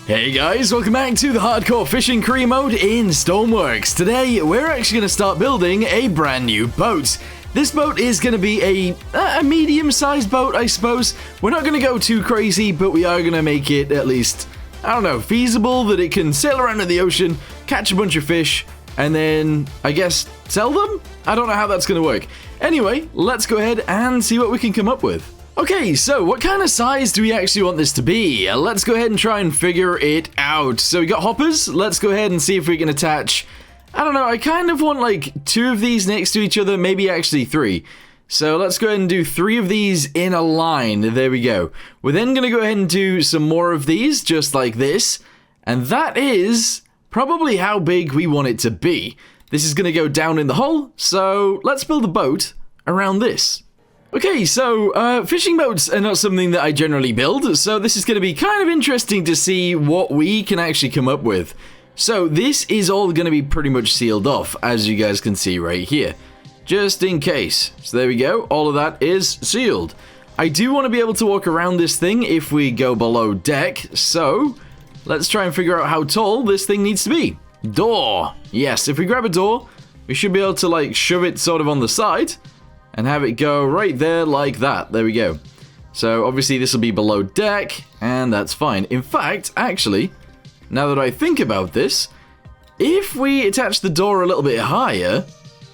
Hey guys, welcome back to the Hardcore Fishing Career Mode in Stormworks. Today, we're actually going to start building a brand new boat. This boat is going to be a medium-sized boat, I suppose. We're not going to go too crazy, but we are going to make it at least, I don't know, feasible that it can sail around in the ocean, catch a bunch of fish, and then, I guess, sell them? I don't know how that's going to work. Anyway, let's go ahead and see what we can come up with. Okay, so what kind of size do we actually want this to be? Let's go ahead and try and figure it out. So we got hoppers. Let's go ahead and see if we can attach, I don't know, I kind of want like 2 of these next to each other, maybe actually 3. So let's go ahead and do 3 of these in a line. There we go. We're then going to go ahead and do some more of these, just like this. And that is probably how big we want it to be. This is going to go down in the hull, so let's build a boat around this. Okay, so fishing boats are not something that I generally build, so this is going to be kind of interesting to see what we can actually come up with. So this is all going to be pretty much sealed off, as you guys can see right here, just in case. So there we go, all of that is sealed. I do want to be able to walk around this thing if we go below deck, so let's try and figure out how tall this thing needs to be. Door. Yes, if we grab a door, we should be able to like shove it sort of on the side and have it go right there like that. There we go. So obviously this will be below deck, and that's fine. In fact, actually, now that I think about this, if we attach the door a little bit higher,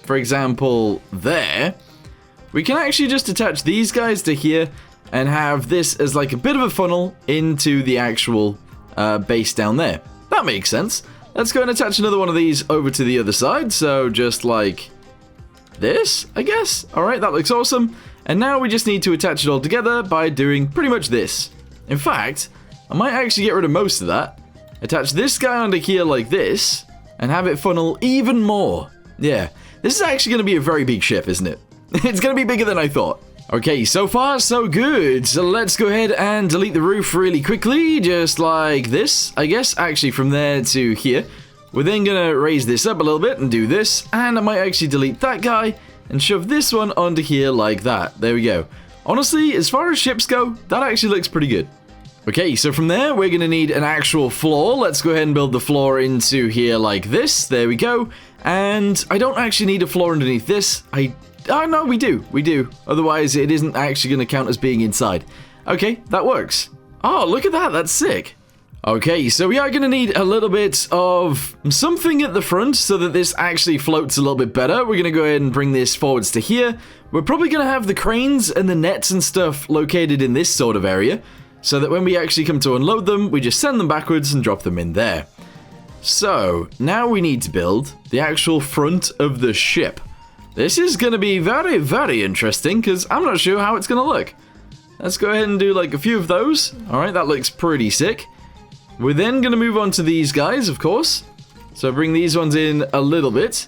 for example, there, we can actually just attach these guys to here and have this as like a bit of a funnel into the actual base down there. That makes sense. Let's go and attach another one of these over to the other side. So just like this, I guess. Alright, that looks awesome. And now we just need to attach it all together by doing pretty much this. In fact, I might actually get rid of most of that. Attach this guy onto here like this, and have it funnel even more. Yeah, this is actually going to be a very big ship, isn't it? It's going to be bigger than I thought. Okay, so far so good. So let's go ahead and delete the roof really quickly, just like this, I guess. Actually, from there to here. We're then going to raise this up a little bit and do this, and I might actually delete that guy and shove this one onto here like that. There we go. Honestly, as far as ships go, that actually looks pretty good. Okay, so from there, we're going to need an actual floor. Let's go ahead and build the floor into here like this. There we go. And I don't actually need a floor underneath this. Oh, no, we do. Otherwise, it isn't actually going to count as being inside. Okay, that works. Oh, look at that. That's sick. Okay, so we are going to need a little bit of something at the front so that this actually floats a little bit better. We're going to go ahead and bring this forwards to here. We're probably going to have the cranes and the nets and stuff located in this sort of area, so that when we actually come to unload them, we just send them backwards and drop them in there. So, now we need to build the actual front of the ship. This is going to be very, very interesting, because I'm not sure how it's going to look. Let's go ahead and do like a few of those. Alright, that looks pretty sick. We're then going to move on to these guys, of course. So bring these ones in a little bit.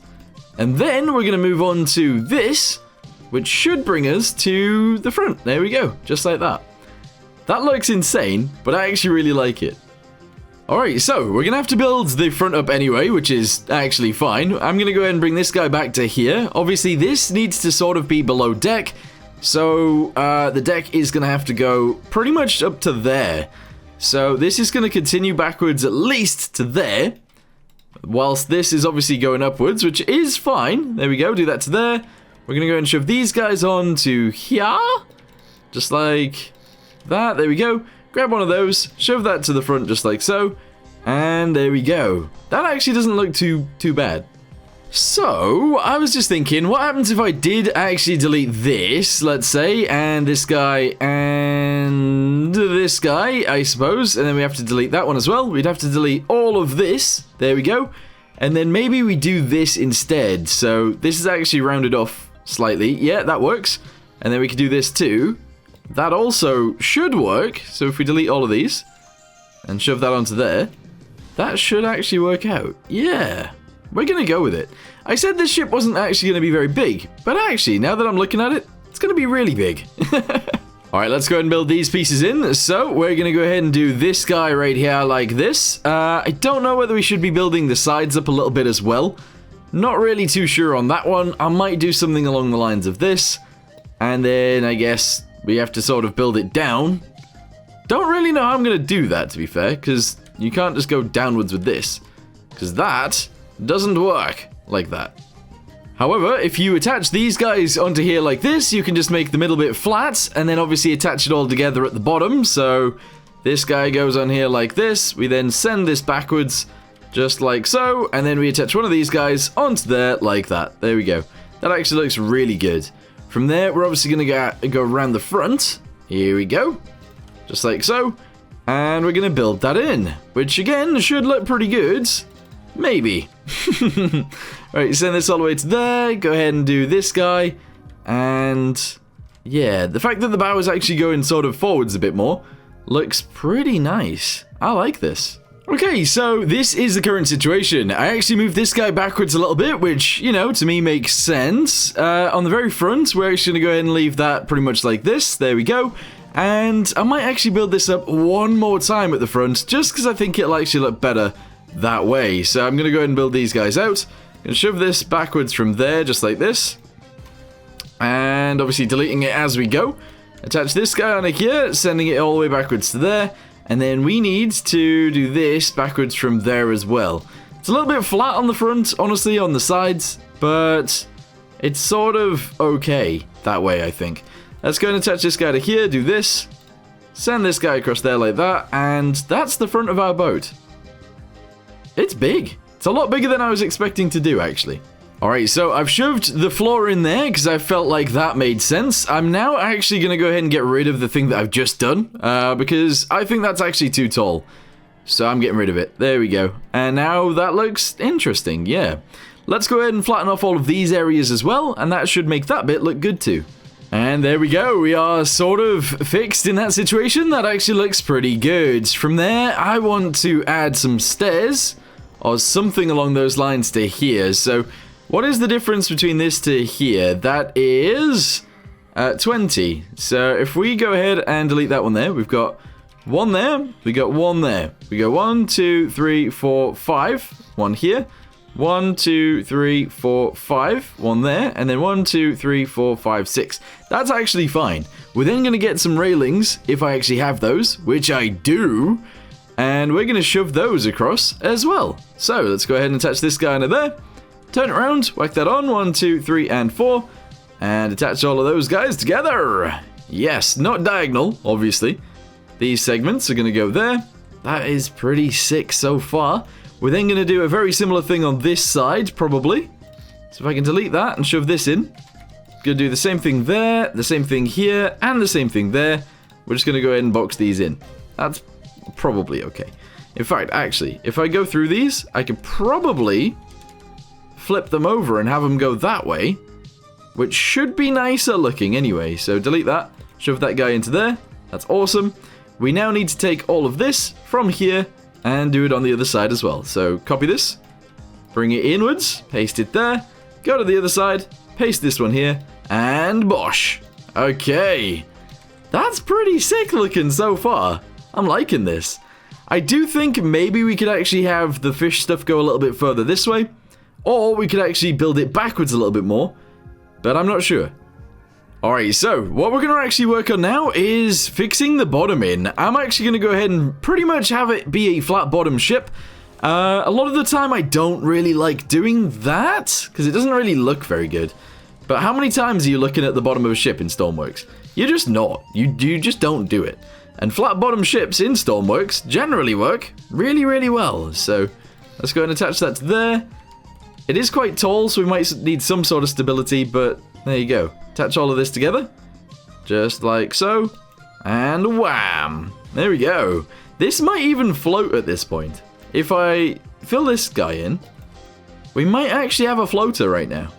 And then we're going to move on to this, which should bring us to the front. There we go, just like that. That looks insane, but I actually really like it. Alright, so we're going to have to build the front up anyway, which is actually fine. I'm going to go ahead and bring this guy back to here. Obviously, this needs to sort of be below deck. So the deck is going to have to go pretty much up to there. So this is going to continue backwards at least to there, whilst this is obviously going upwards, which is fine. There we go, do that to there. We're going to go and shove these guys on to here, just like that. There we go. Grab one of those, shove that to the front just like so, and there we go. That actually doesn't look too bad. So, I was just thinking, what happens if I did actually delete this, let's say, and this guy, and this guy, I suppose, and then we have to delete that one as well. We'd have to delete all of this. There we go. And then maybe we do this instead. So, this is actually rounded off slightly. Yeah, that works. And then we could do this too. That also should work. So, if we delete all of these and shove that onto there, that should actually work out. Yeah. We're going to go with it. I said this ship wasn't actually going to be very big, but actually, now that I'm looking at it, it's going to be really big. Alright, let's go ahead and build these pieces in. So, we're going to go ahead and do this guy right here like this. I don't know whether we should be building the sides up a little bit as well. Not really too sure on that one. I might do something along the lines of this. And then, I guess, we have to sort of build it down don't really know how I'm going to do that, to be fair, because you can't just go downwards with this, because that doesn't work like that. However, if you attach these guys onto here like this, you can just make the middle bit flat, and then obviously attach it all together at the bottom. So this guy goes on here like this. We then send this backwards, just like so, and then we attach one of these guys onto there like that. There we go. That actually looks really good. From there, we're obviously going to go around the front. Here we go. Just like so. And we're going to build that in, which again should look pretty good. Maybe. Right, send this all the way to there. Go ahead and do this guy. And yeah, the fact that the bow is actually going sort of forwards a bit more looks pretty nice. I like this. Okay, so this is the current situation. I actually moved this guy backwards a little bit, which, you know, to me makes sense. On the very front, we're actually going to go ahead and leave that pretty much like this. There we go. And I might actually build this up one more time at the front, just because I think it'll actually look better that way. So I'm going to go ahead and build these guys out. I'm going to shove this backwards from there, just like this. And obviously deleting it as we go. Attach this guy on here, sending it all the way backwards to there. And then we need to do this backwards from there as well. It's a little bit flat on the front, honestly, on the sides. But it's sort of okay that way, I think. Let's go and attach this guy to here, do this. Send this guy across there like that. And that's the front of our boat. It's big. It's a lot bigger than I was expecting to do, actually. Alright, so I've shoved the floor in there because I felt like that made sense. I'm now actually going to go ahead and get rid of the thing that I've just done, because I think that's actually too tall. So I'm getting rid of it. There we go. And now that looks interesting, yeah. Let's go ahead and flatten off all of these areas as well, and that should make that bit look good too. And there we go, we are sort of fixed in that situation. That actually looks pretty good. From there, I want to add some stairs, or something along those lines to here. So what is the difference between this to here? That is 20. So if we go ahead and delete that one there, we've got one there, we got one there. We go 1, 2, 3, 4, 5. One here. 1, 2, 3, 4, 5. One there. And then 1, 2, 3, 4, 5, 6. That's actually fine. We're then going to get some railings, if I actually have those, which I do. And we're going to shove those across as well. So let's go ahead and attach this guy into there. Turn it around, whack that on, 1, 2, 3, and 4, and attach all of those guys together. Yes, not diagonal, obviously. These segments are going to go there. That is pretty sick so far. We're then going to do a very similar thing on this side, probably. So if I can delete that and shove this in. Going to do the same thing there, the same thing here, and the same thing there. We're just going to go ahead and box these in. That's probably okay. In fact, actually, if I go through these, I could probably flip them over and have them go that way, which should be nicer looking anyway. So delete that, shove that guy into there. That's awesome. We now need to take all of this from here and do it on the other side as well. So copy this, bring it inwards, paste it there, go to the other side, paste this one here, and bosh. Okay, that's pretty sick looking so far. I'm liking this. I do think maybe we could actually have the fish stuff go a little bit further this way. Or we could actually build it backwards a little bit more, but I'm not sure. Alright, so what we're going to actually work on now is fixing the bottom in. I'm actually going to go ahead and pretty much have it be a flat bottom ship. A lot of the time I don't really like doing that, because it doesn't really look very good. But how many times are you looking at the bottom of a ship in Stormworks? You're just not. You just don't do it. And flat bottom ships in Stormworks generally work really, really well. So let's go ahead and attach that to there. It is quite tall, so we might need some sort of stability, but there you go. Attach all of this together, just like so, and wham! There we go. This might even float at this point. If I fill this guy in, we might actually have a floater right now.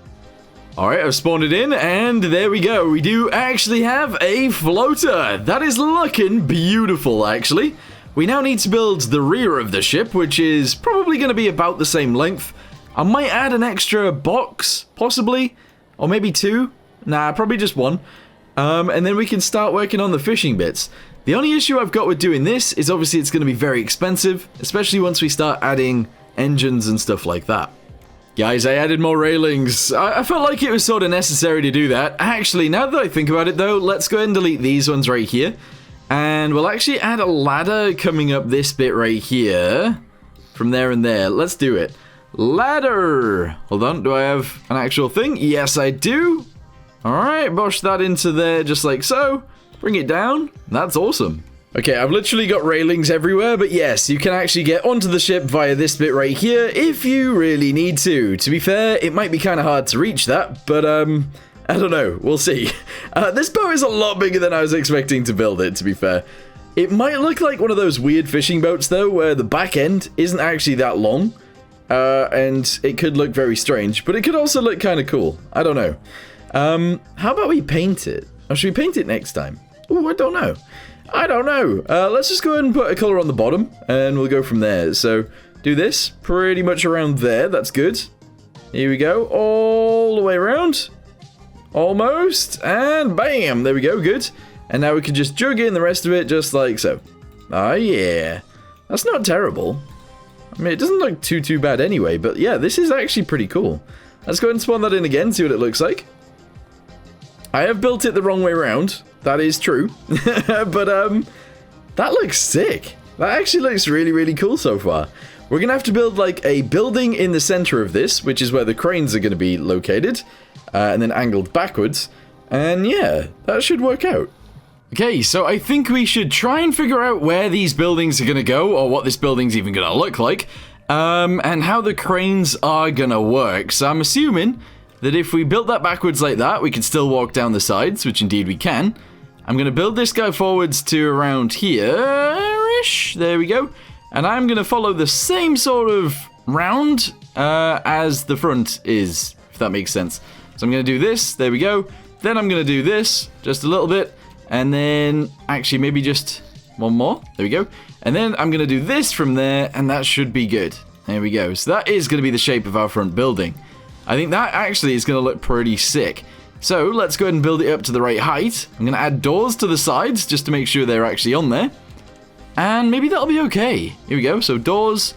Alright, I've spawned it in, and there we go. We do actually have a floater. That is looking beautiful, actually. We now need to build the rear of the ship, which is probably going to be about the same length. I might add an extra box, possibly, or maybe 2. Nah, probably just 1. And then we can start working on the fishing bits. The only issue I've got with doing this is obviously it's going to be very expensive, especially once we start adding engines and stuff like that. Guys, I added more railings. I felt like it was sort of necessary to do that. Actually, now that I think about it though, let's go ahead and delete these ones right here. And we'll actually add a ladder coming up this bit right here. From there and there. Let's do it. Ladder. Hold on. Do I have an actual thing? Yes, I do. Alright, push that into there just like so. Bring it down. That's awesome. Okay, I've literally got railings everywhere, but yes, you can actually get onto the ship via this bit right here if you really need to. To be fair, it might be kind of hard to reach that, but I don't know. We'll see. This boat is a lot bigger than I was expecting to build it, to be fair. It might look like one of those weird fishing boats, though, where the back end isn't actually that long, and it could look very strange, but it could also look kind of cool. I don't know. How about we paint it? Or should we paint it next time? Oh, I don't know. I don't know. Let's just go ahead and put a color on the bottom, and we'll go from there. So, do this pretty much around there. That's good. Here we go. All the way around. Almost. And bam. There we go. Good. And now we can just jug in the rest of it just like so. Oh, yeah. That's not terrible. I mean, it doesn't look too bad anyway, but yeah, this is actually pretty cool. Let's go ahead and spawn that in again, see what it looks like. I have built it the wrong way around. That is true. But, that looks sick. That actually looks really cool so far. We're going to have to build, like, a building in the center of this, which is where the cranes are going to be located, and then angled backwards. And, yeah, that should work out. Okay, so I think we should try and figure out where these buildings are going to go, or what this building's even going to look like, and how the cranes are going to work. So I'm assuming that if we built that backwards like that, we could still walk down the sides, which indeed we can. I'm going to build this guy forwards to around here-ish. There we go. And I'm going to follow the same sort of round as the front is, if that makes sense. So I'm going to do this. There we go. Then I'm going to do this just a little bit. And then, actually, maybe just one more. There we go. And then I'm going to do this from there, and that should be good. There we go. So that is going to be the shape of our front building. I think that actually is going to look pretty sick. So let's go ahead and build it up to the right height. I'm going to add doors to the sides just to make sure they're actually on there. And maybe that'll be okay. Here we go. So doors.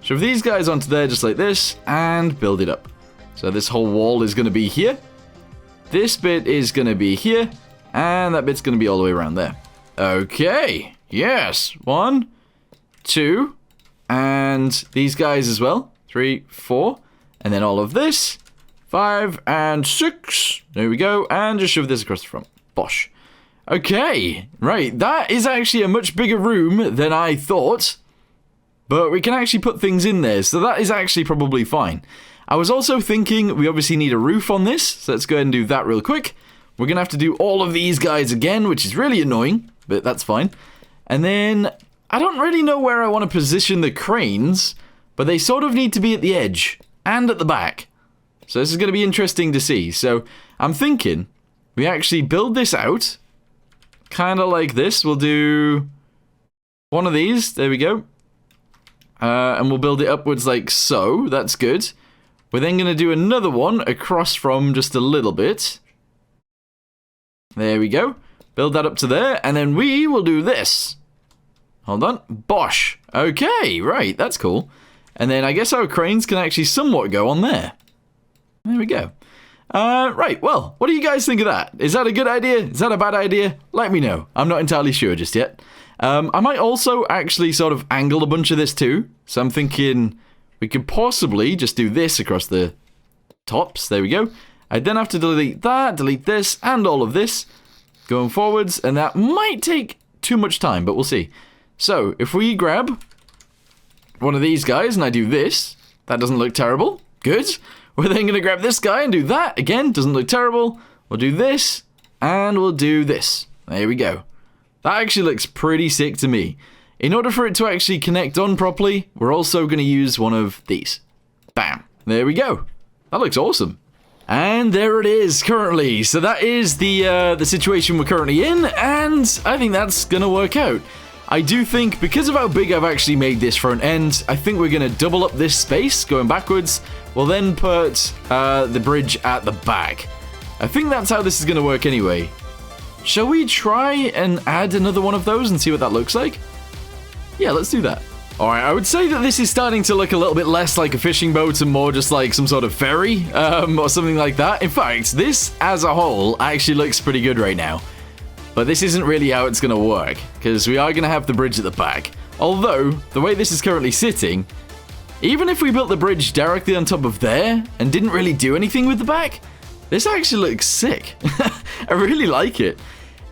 Shove these guys onto there just like this and build it up. So this whole wall is going to be here. This bit is going to be here. And that bit's going to be all the way around there. Okay. Yes. 1, 2. And these guys as well. 3, 4. And then all of this. 5 and 6. There we go. And just shove this across the front. Bosh. Okay. Right. That is actually a much bigger room than I thought. But we can actually put things in there. So that is actually probably fine. I was also thinking we obviously need a roof on this. So let's go ahead and do that real quick. We're going to have to do all of these guys again, which is really annoying. But that's fine. And then I don't really know where I want to position the cranes. But they sort of need to be at the edge. And at the back. So this is going to be interesting to see. So I'm thinking we actually build this out. Kind of like this. We'll do one of these. There we go. And we'll build it upwards like so. That's good. We're then going to do another one across from just a little bit. There we go. Build that up to there. And then we will do this. Hold on. Bosh. Okay, right. That's cool. And then I guess our cranes can actually somewhat go on there. There we go. Right, well, what do you guys think of that? Is that a good idea? Is that a bad idea? Let me know. I'm not entirely sure just yet. I might also actually sort of angle a bunch of this too. So I'm thinking we could possibly just do this across the tops. There we go. I then have to delete that, delete this, and all of this going forwards. And that might take too much time, but we'll see. So if we grab one of these guys and I do this, that doesn't look terrible. Good. We're then going to grab this guy and do that. Again, doesn't look terrible. We'll do this, and we'll do this. There we go. That actually looks pretty sick to me. In order for it to actually connect on properly, we're also going to use one of these. Bam. There we go. That looks awesome. And there it is currently. So that is the situation we're currently in, and I think that's going to work out. I do think, because of how big I've actually made this front end, I think we're going to double up this space, going backwards. We'll then put the bridge at the back. I think that's how this is going to work anyway. Shall we try and add another one of those and see what that looks like? Yeah, let's do that. Alright, I would say that this is starting to look a little bit less like a fishing boat and more just like some sort of ferry, or something like that. In fact, this as a whole actually looks pretty good right now. But this isn't really how it's going to work, because we are going to have the bridge at the back. Although, the way this is currently sitting, even if we built the bridge directly on top of there and didn't really do anything with the back, this actually looks sick. I really like it.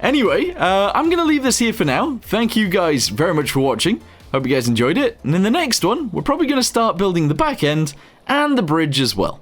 Anyway, I'm going to leave this here for now. Thank you guys very much for watching. Hope you guys enjoyed it. And in the next one, we're probably going to start building the back end and the bridge as well.